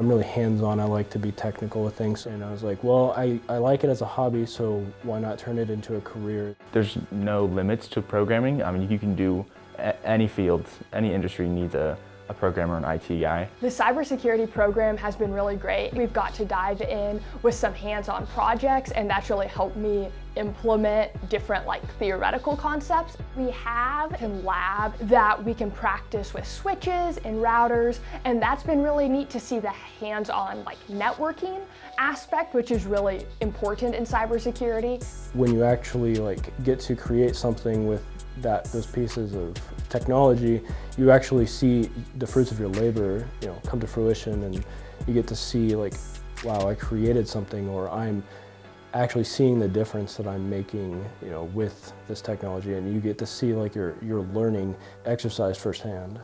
I'm really hands-on. I like to be technical with things, and I was like, well, I like it as a hobby, so why not turn it into a career? There's no limits to programming. I mean, you can do any field, any industry needs a programmer, an IT guy. The cybersecurity program has been really great. We've got to dive in with some hands-on projects, and that's really helped me implement different theoretical concepts. We have a lab that we can practice with switches and routers, and that's been really neat to see the hands-on networking aspect, which is really important in cybersecurity. When you actually get to create something with those pieces of technology, you actually see the fruits of your labor, come to fruition, and you get to see wow, I created something, or I'm actually seeing the difference that I'm making, with this technology, and you get to see your learning exercised firsthand.